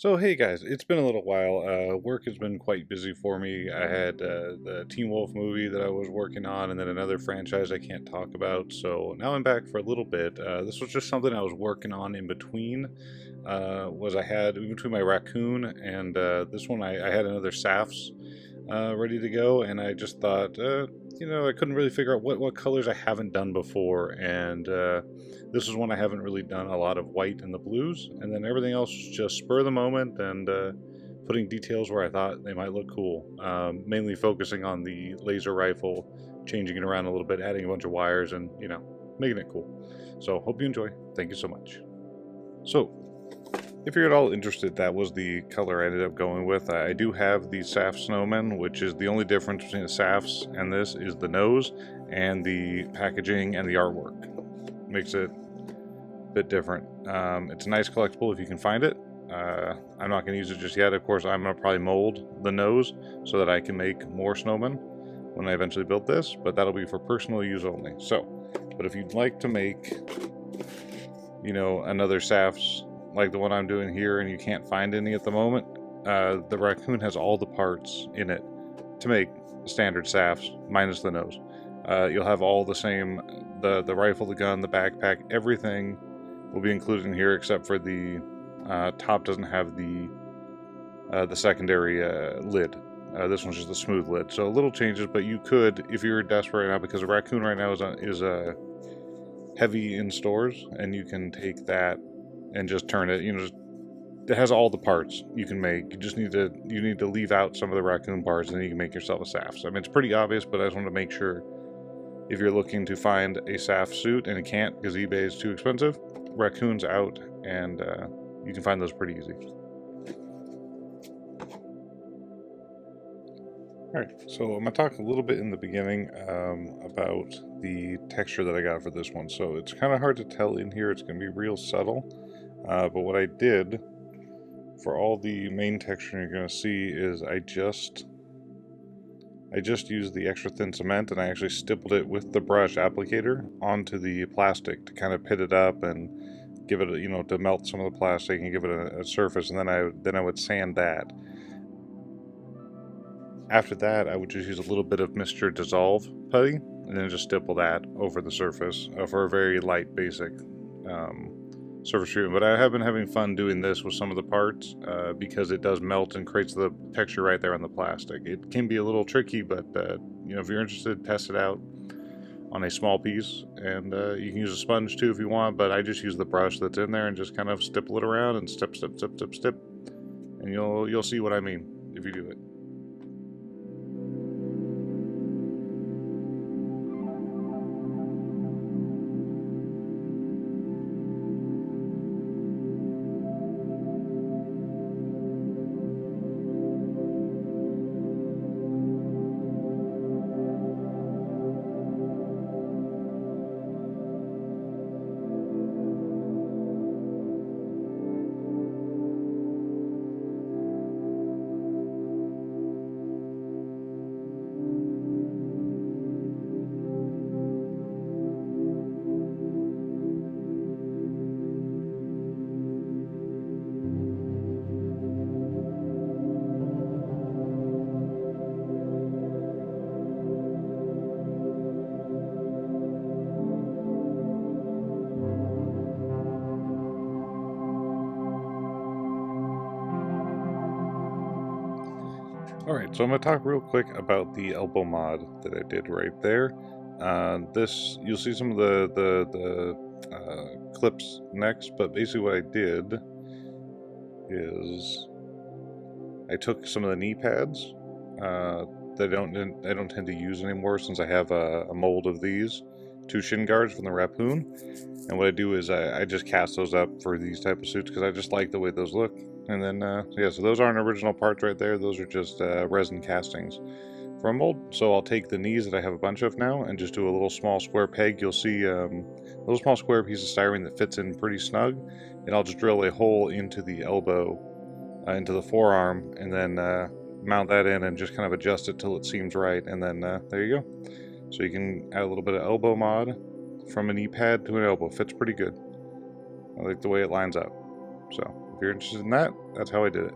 So hey guys, it's been a little while. Work has been quite busy for me. I had the Teen Wolf movie that I was working on, and then another franchise I can't talk about. So now I'm back for a little bit. This was just something I was working on in between. Was I had in between my raccoon and this one, I had another S.A.F.S ready to go, and I just thought, I couldn't really figure out what colors I haven't done before, and this is one I haven't really done a lot of white and the blues, and then everything else was just spur of the moment and putting details where I thought they might look cool. Mainly focusing on the laser rifle, changing it around a little bit, adding a bunch of wires, and making it cool. So hope you enjoy. Thank you so much. So if you're at all interested, that was the color I ended up going with. I do have the S.A.F. snowman, which is the only difference between the S.A.F.S and this is the nose and the packaging and the artwork. Makes it a bit different. It's a nice collectible if you can find it. I'm not going to use it just yet. Of course, I'm going to probably mold the nose so that I can make more snowmen when I eventually build this, but that'll be for personal use only. So, but if you'd like to make, another S.A.F.S like the one I'm doing here, and you can't find any at the moment, the raccoon has all the parts in it to make standard S.A.F.S minus the nose. You'll have all the same, the rifle, the gun, the backpack, everything will be included in here except for the top doesn't have the secondary lid. This one's just a smooth lid, so little changes, but you could, if you're desperate right now, because a raccoon right now is heavy in stores, and you can take that and just turn it, it has all the parts you can make. You just need to leave out some of the raccoon parts, and then you can make yourself a S.A.F.S. I mean, it's pretty obvious, but I just want to make sure if you're looking to find a S.A.F. suit and you can't because eBay is too expensive, raccoon's out, and you can find those pretty easy. Alright, so I'm going to talk a little bit in the beginning about the texture that I got for this one. So it's kind of hard to tell in here, it's going to be real subtle. But what I did for all the main texture you're going to see is I just used the extra thin cement, and I actually stippled it with the brush applicator onto the plastic to kind of pit it up and give it to melt some of the plastic and give it a surface, and then I would sand that. After that, I would just use a little bit of Mr. Dissolve putty and then just stipple that over the surface for a very light basic surface treatment. But I have been having fun doing this with some of the parts because it does melt and creates the texture right there on the plastic. It can be a little tricky, but if you're interested, test it out on a small piece, and you can use a sponge too if you want, but I just use the brush that's in there and just kind of stipple it around and stip, and you'll see what I mean if you do it. Alright, so I'm going to talk real quick about the elbow mod that I did right there. You'll see some of the clips next, but basically what I did is I took some of the knee pads that I don't tend to use anymore since I have a mold of these, 2 shin guards from the raccoon, and what I do is I just cast those up for these type of suits because I just like the way those look. And then, so those aren't original parts right there. Those are just resin castings from a mold. So I'll take the knees that I have a bunch of now and just do a little small square peg. You'll see a little small square piece of styrene that fits in pretty snug. And I'll just drill a hole into the elbow, into the forearm, and then mount that in and just kind of adjust it till it seems right. And then there you go. So you can add a little bit of elbow mod from a knee pad to an elbow. Fits pretty good. I like the way it lines up. So if you're interested in that, that's how I did it.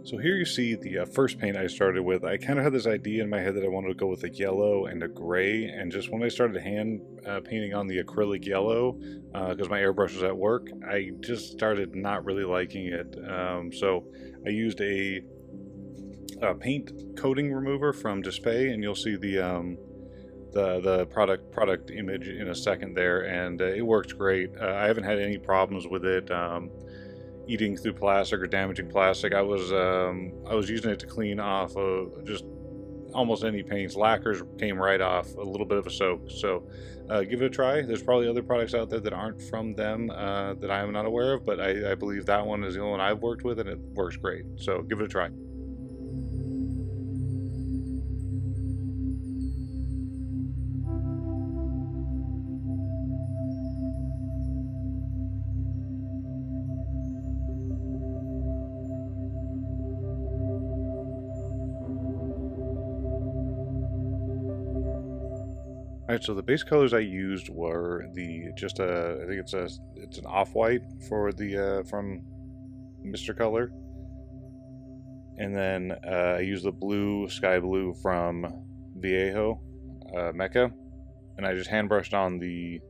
So here you see the first paint I started with. I kind of had this idea in my head that I wanted to go with a yellow and a gray, and just when I started hand painting on the acrylic yellow, because my airbrush was at work, I just started not really liking it. So I used a paint coating remover from Display, and you'll see the product image in a second there, and it works great. I haven't had any problems with it. Eating through plastic or damaging plastic. I was using it to clean off just almost any paints. Lacquers came right off, a little bit of a soak. So give it a try. There's probably other products out there that aren't from them that I am not aware of, but I believe that one is the only one I've worked with, and it works great. So give it a try. Alright, so the base colors I used were I think it's an off-white for the from Mr. Color, and then I used the sky blue from Viejo, Ma.K, and I just hand brushed on the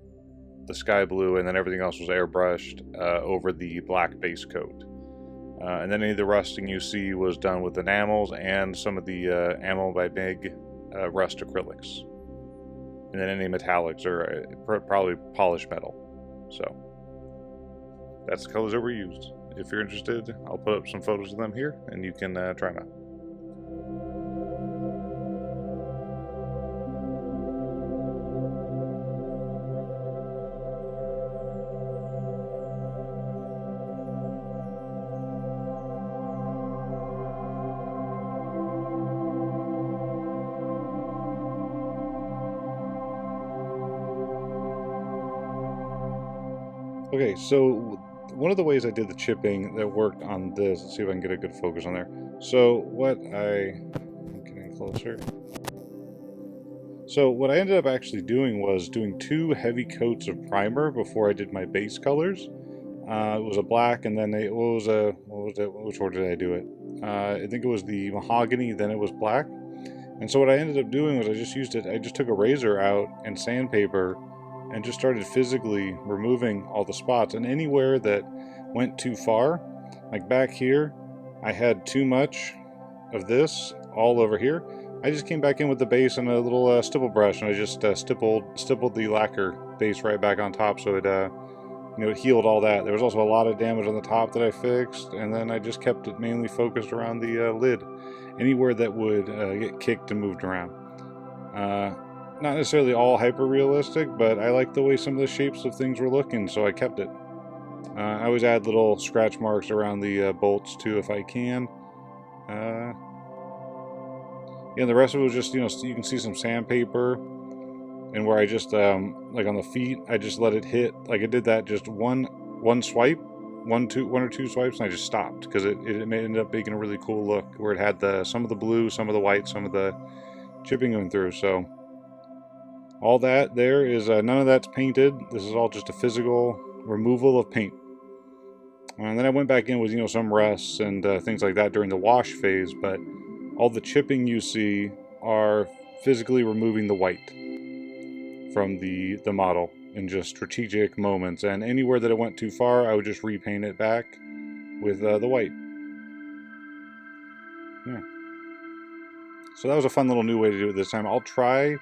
sky blue, and then everything else was airbrushed over the black base coat. And then any of the rusting you see was done with enamels and some of the Ammo by Big rust acrylics. And then any metallics are probably polished metal. So that's the colors that were used. If you're interested, I'll put up some photos of them here, and you can try them out. Okay, so one of the ways I did the chipping that worked on this, let's see if I can get a good focus on there. So I'm getting closer. So what I ended up actually doing was doing 2 heavy coats of primer before I did my base colors. It was a black, and then which order did I do it? I think it was the mahogany, then it was black. And so what I ended up doing was I just took a razor out and sandpaper and just started physically removing all the spots, and anywhere that went too far, like back here, I had too much of this all over here. I just came back in with the base and a little stipple brush, and I just stippled the lacquer base right back on top, so it healed all that. There was also a lot of damage on the top that I fixed, and then I just kept it mainly focused around the lid, anywhere that would get kicked and moved around. Not necessarily all hyper-realistic, but I like the way some of the shapes of things were looking, so I kept it. I always add little scratch marks around the bolts, too, if I can. Yeah, the rest of it was just, you can see some sandpaper, and where I just, like on the feet, I just let it hit, like I did that just one swipe, one or two swipes, and I just stopped, because it ended up making a really cool look, where it had some of the blue, some of the white, some of the chipping going through, so all that there is, none of that's painted. This is all just a physical removal of paint. And then I went back in with, some rusts and things like that during the wash phase, but all the chipping you see are physically removing the white from the model in just strategic moments. And anywhere that it went too far, I would just repaint it back with the white. Yeah. So that was a fun little new way to do it this time. I'll try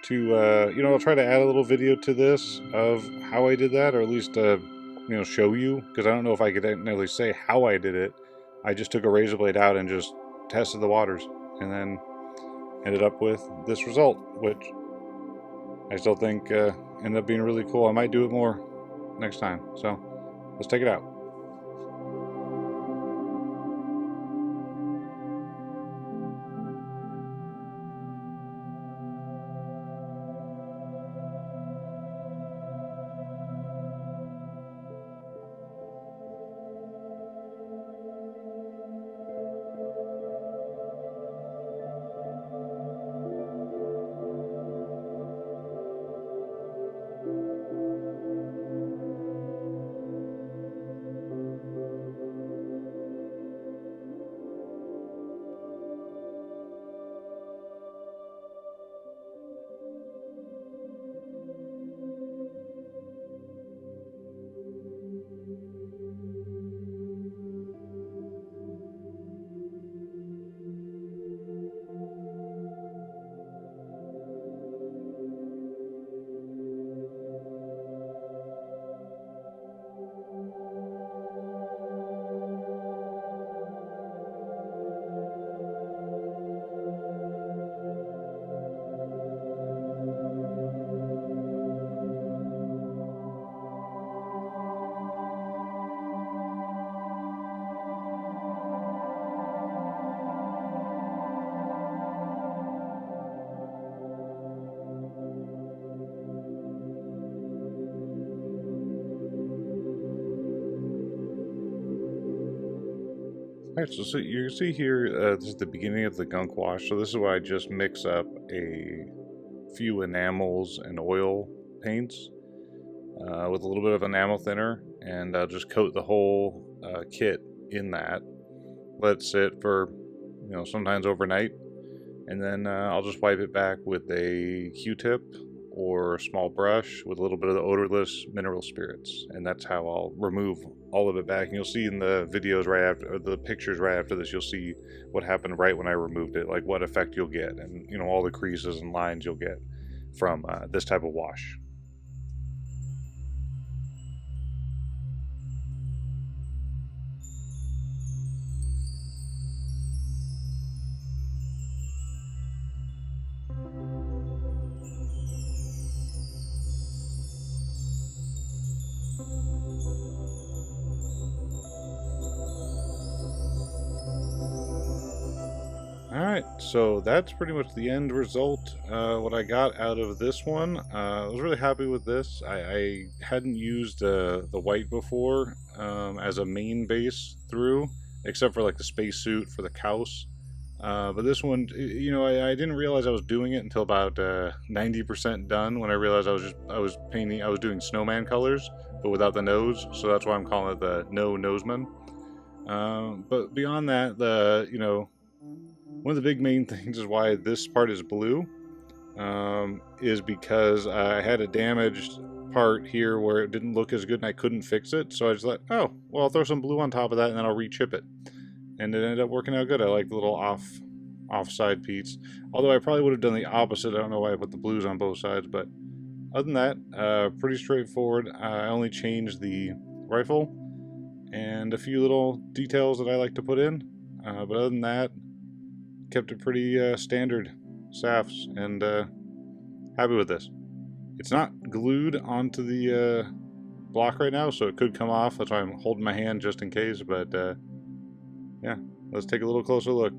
to, I'll try to add a little video to this of how I did that, or at least, show you, because I don't know if I could necessarily say how I did it. I just took a razor blade out and just tested the waters, and then ended up with this result, which I still think ended up being really cool. I might do it more next time. So let's take it out. Alright, so you can see here, this is the beginning of the gunk wash. So this is why I just mix up a few enamels and oil paints with a little bit of enamel thinner, and I'll just coat the whole kit in that. Let it sit for, sometimes overnight, and then I'll just wipe it back with a Q-tip or a small brush with a little bit of the odorless mineral spirits, and that's how I'll remove all of it back. And you'll see in the videos right after, or the pictures right after this, you'll see what happened right when I removed it, like what effect you'll get, and all the creases and lines you'll get from this type of wash. Alright, so that's pretty much the end result. What I got out of this one, I was really happy with this. I hadn't used the white before as a main base through, except for like the spacesuit for the Kaus. But this one, I didn't realize I was doing it until about 90% done, when I realized I was doing snowman colors, but without the nose, so that's why I'm calling it the Noseman. But beyond that, one of the big main things is why this part is blue, is because I had a damaged part here where it didn't look as good and I couldn't fix it. So I just thought, oh, well, I'll throw some blue on top of that and then I'll re-chip it. And it ended up working out good. I like the little offside piece. Although I probably would have done the opposite. I don't know why I put the blues on both sides, but other than that, pretty straightforward. I only changed the rifle and a few little details that I like to put in. But other than that, kept it pretty standard S.A.F.S, and happy with this. It's not glued onto the block right now, so it could come off. That's why I'm holding my hand just in case, but yeah, let's take a little closer look.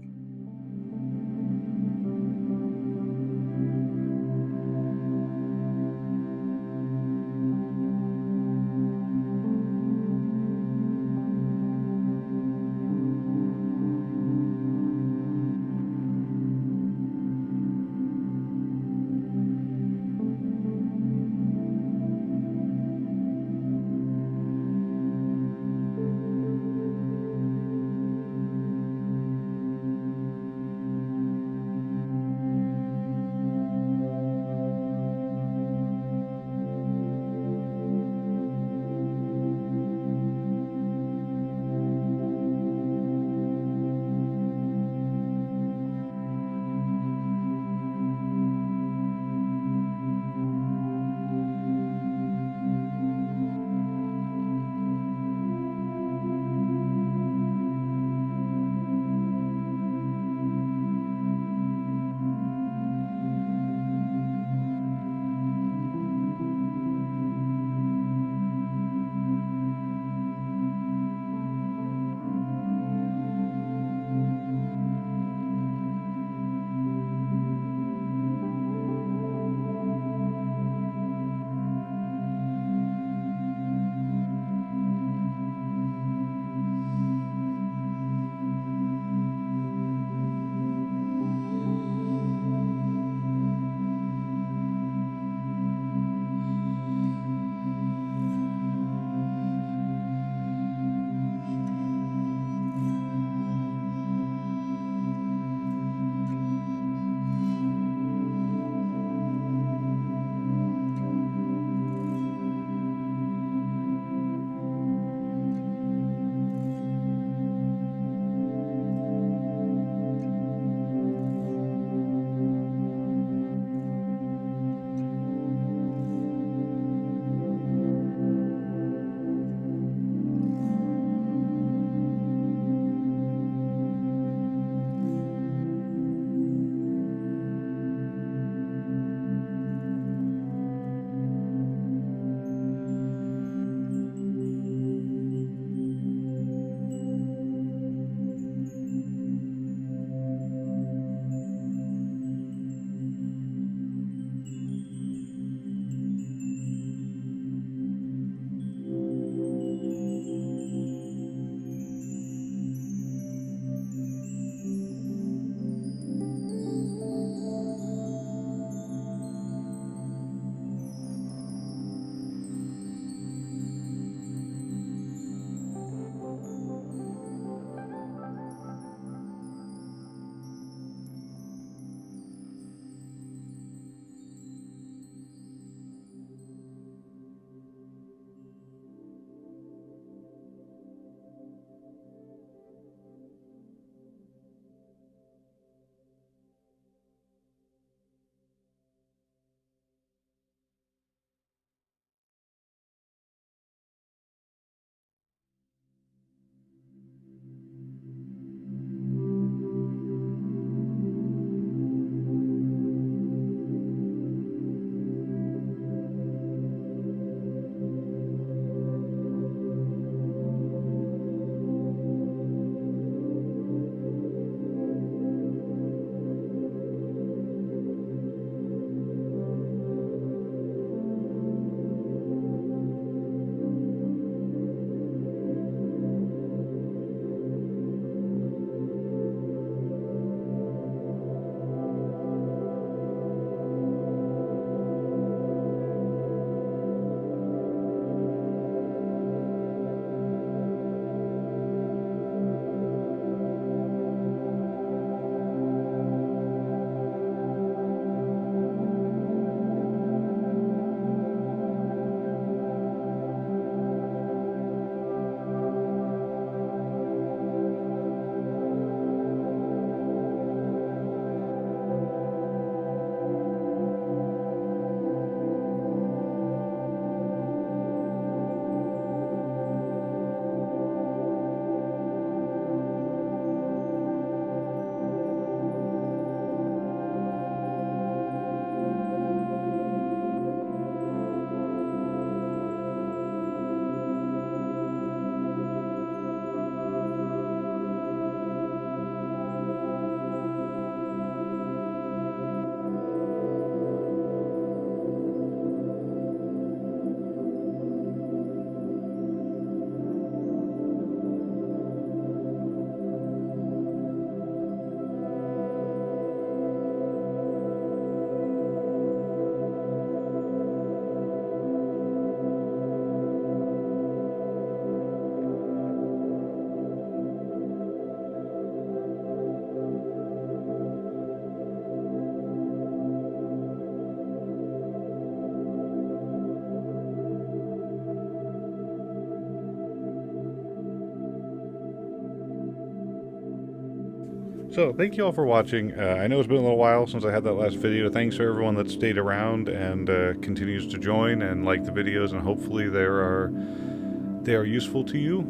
So, thank you all for watching. I know it's been a little while since I had that last video. Thanks to everyone that stayed around and continues to join and like the videos, and hopefully they are useful to you.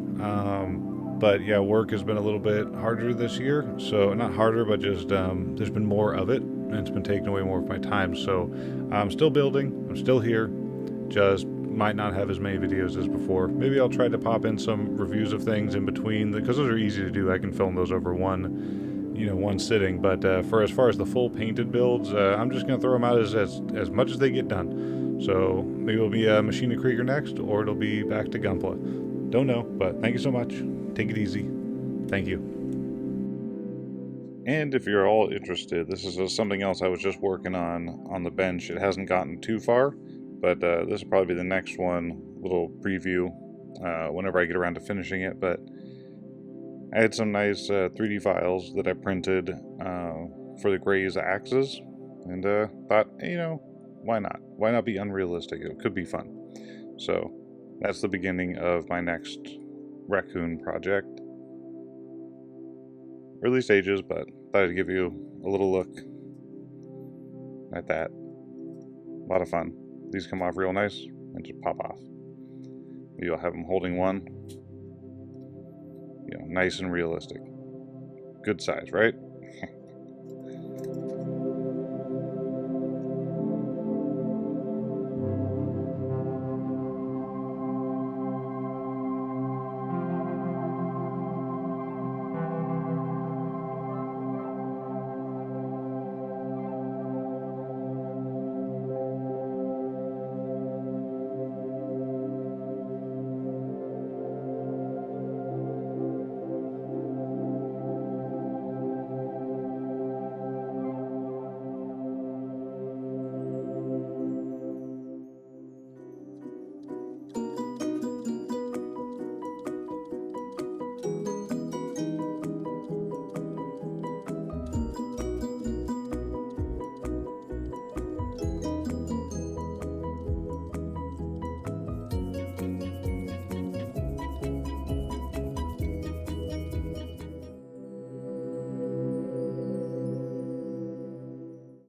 But yeah, work has been a little bit harder this year. So, not harder, but just there's been more of it, and it's been taking away more of my time. So, I'm still building. I'm still here. Just might not have as many videos as before. Maybe I'll try to pop in some reviews of things in between, because those are easy to do. I can film those over one sitting. But for as far as the full painted builds, I'm just gonna throw them out as much as they get done. So maybe it'll be maschinenkrieger next, or it'll be back to Gunpla. Don't know, but thank you so much. Take it easy. Thank you. And if you're all interested, this is something else I was just working on the bench. It hasn't gotten too far, but this will probably be the next one, little preview, whenever I get around to finishing it. But I had some nice 3D files that I printed for the Gray's axes, and thought, why not? Why not be unrealistic? It could be fun. So that's the beginning of my next raccoon project. Early stages, but thought I'd give you a little look at that. A lot of fun. These come off real nice and just pop off. You'll have them holding one. Nice and realistic. Good size, right?